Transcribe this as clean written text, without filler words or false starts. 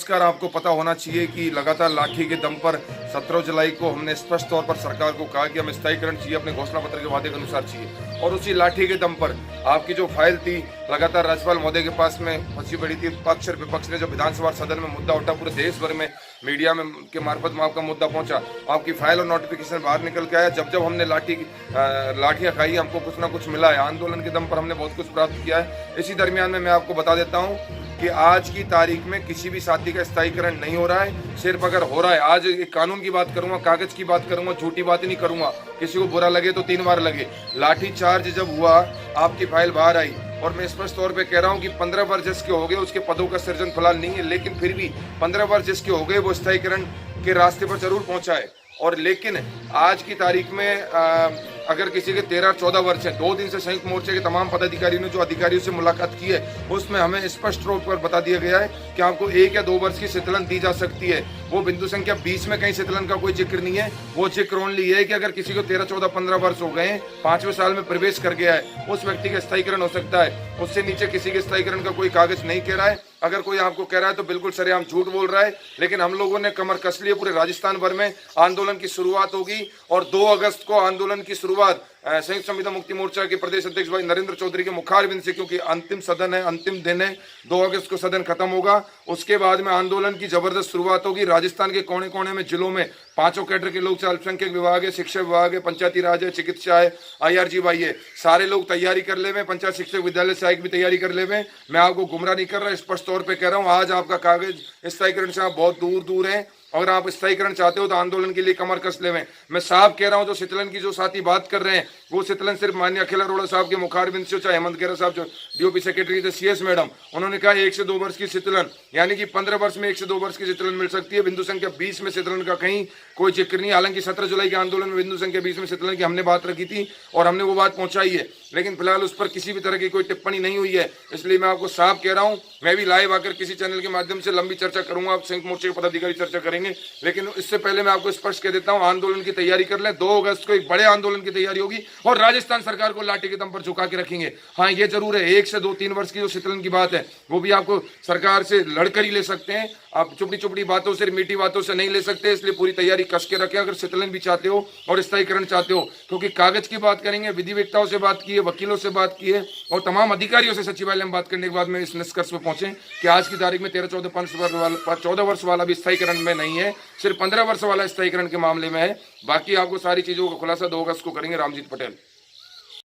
नमस्कार। आपको पता होना चाहिए कि लगातार लाठी के दम पर 17 जुलाई को हमने स्पष्ट तौर पर सरकार को कहा कि हम स्थायीकरण चाहिए, अपने घोषणा पत्र के वादे के अनुसार चाहिए। और उसी लाठी के दम पर आपकी जो फाइल थी लगातार राज्यपाल महोदय के पास में फंसी पड़ी थी। पक्ष और विपक्ष ने जो विधानसभा सदन में मुद्दा उठा, पूरे देश भर में मीडिया में के मार्फत में आपका मुद्दा पहुंचा, आपकी फाइल और नोटिफिकेशन बाहर निकल के आया। जब जब हमने लाठियां खाई, हमको कुछ ना कुछ मिला है। आंदोलन के दम पर हमने बहुत कुछ प्राप्त किया है। इसी दरमियान में मैं आपको बता देता हूं कि आज की तारीख में किसी भी साथी का स्थायीकरण नहीं हो रहा है। सिर्फ अगर हो रहा है, आज एक कानून की बात करूंगा, कागज की बात करूंगा, झूठी बात नहीं करूंगा। किसी को बुरा लगे तो 3 बार लगे। लाठी चार्ज जब हुआ, आपकी फाइल बाहर आई और मैं स्पष्ट तौर पे कह रहा हूं कि 15 वर्ष जिसके हो गए उसके पदों का सृजन फिलहाल नहीं है, लेकिन फिर भी 15 वर्ष जिसके हो गए वो स्थायीकरण के रास्ते पर जरूर पहुंचा है। और लेकिन आज की तारीख में अगर किसी के 13-14 वर्ष है, 2 दिन से संयुक्त मोर्चे के तमाम पदाधिकारियों ने जो अधिकारियों से मुलाकात की है उसमें हमें स्पष्ट रूप पर बता दिया गया है कि आपको 1 या 2 वर्ष की शीतलन दी जा सकती है। वो बिंदु संख्या 20 में कहीं शीतलन का कोई जिक्र नहीं है। वो जिक्र ओनली है कि अगर किसी को 13-14-15 वर्ष हो गए, 5वें साल में प्रवेश कर गया है, उस व्यक्ति का स्थायीकरण हो सकता है। उससे नीचे किसी के स्थायीकरण का कोई कागज नहीं कह रहा है। अगर कोई आपको कह रहा है तो बिल्कुल सरेआम झूठ बोल रहा है। लेकिन हम लोगों ने कमर कस ली है। पूरे राजस्थान भर में आंदोलन की शुरुआत होगी और 2 अगस्त को आंदोलन की शुरुआत संयुक्त संविदा मुक्ति मोर्चा के प्रदेश अध्यक्ष भाई नरेंद्र चौधरी के मुखारबिंद से, क्योंकि अंतिम सदन है, अंतिम दिन है, 2 अगस्त को सदन खत्म होगा। उसके बाद में आंदोलन की जबरदस्त शुरुआत होगी। राजस्थान के कोने कोने में, जिलों में 5 कैडर के लोग, अल्पसंख्यक विभाग है, शिक्षा विभाग है, पंचायती राज है, चिकित्सा है, IRGY है, सारे लोग तैयारी कर ले। पंचायत शिक्षक विद्यालय सहायक भी तैयारी कर ले। मैं आपको गुमराह नहीं कर रहा, स्पष्ट तौर पर कह रहा हूँ। आज आपका कागज स्थायीकरण से आप बहुत दूर दूर हैं। अगर आप स्थायीकरण चाहते हो तो आंदोलन के लिए कमर कस ले। मैं साफ कह रहा हूं, जो शीतलन की जो साथी बात कर रहे हैं वो शीतलन सिर्फ माननीय अखिल अरोड़ा साहब के मुखारबिंद से, चाहे हेमंत खेरा साहब जो DOP सेक्रेटरी थे, CS मैडम, उन्होंने कहा 1 से 2 वर्ष की शीतलन, यानी कि 15 वर्ष में 1 से 2 वर्ष की शीतलन मिल सकती है। बिंदु संख्या 20 में शीतलन का कहीं कोई जिक्र नहीं। हालांकि 17 जुलाई के आंदोलन में बिंदु संख्या 20 में शीतलन की हमने बात रखी थी और हमने वो बात पहुंचाई है, लेकिन फिलहाल उस पर किसी भी तरह की कोई टिप्पणी नहीं हुई है। इसलिए मैं आपको साफ कह रहा हूं, मैं भी लाइव आकर किसी चैनल के माध्यम से लंबी चर्चा करूंगा, आप संयुक्त मोर्चे के पदाधिकारी चर्चा करेंगे। लेकिन इससे पहले मैं आपको स्पष्ट कह देता हूं, आंदोलन की तैयारी कर लें। 2 अगस्त को एक बड़े आंदोलन की तैयारी होगी और राजस्थान सरकार को लाठी के दम पर झुका के रखेंगे। हाँ, ये जरूर है, 1 से 2-3 वर्ष की जो शीतलन की बात है वो भी आपको सरकार से लड़कर ही ले सकते हैं। आप चुपड़ी बातों से, मीठी बातों से नहीं ले सकते। इसलिए पूरी तैयारी कस के रखें अगर शीतलन भी चाहते हो और स्थायीकरण चाहते हो, क्योंकि कागज की बात करेंगे, विधिवेत्ताओं से बात की है, वकीलों से बात की है और तमाम अधिकारियों से सचिवालय में बात करने के बाद में इस निष्कर्ष पर पहुंचे कि आज की तारीख में 13-14 वर्ष वाला भी स्थायीकरण में नहीं है, सिर्फ 15 वर्ष वाला स्थायीकरण के मामले में है। बाकी आपको सारी चीजों का खुलासा 2 अगस्त को करेंगे। रामजीत पटेल।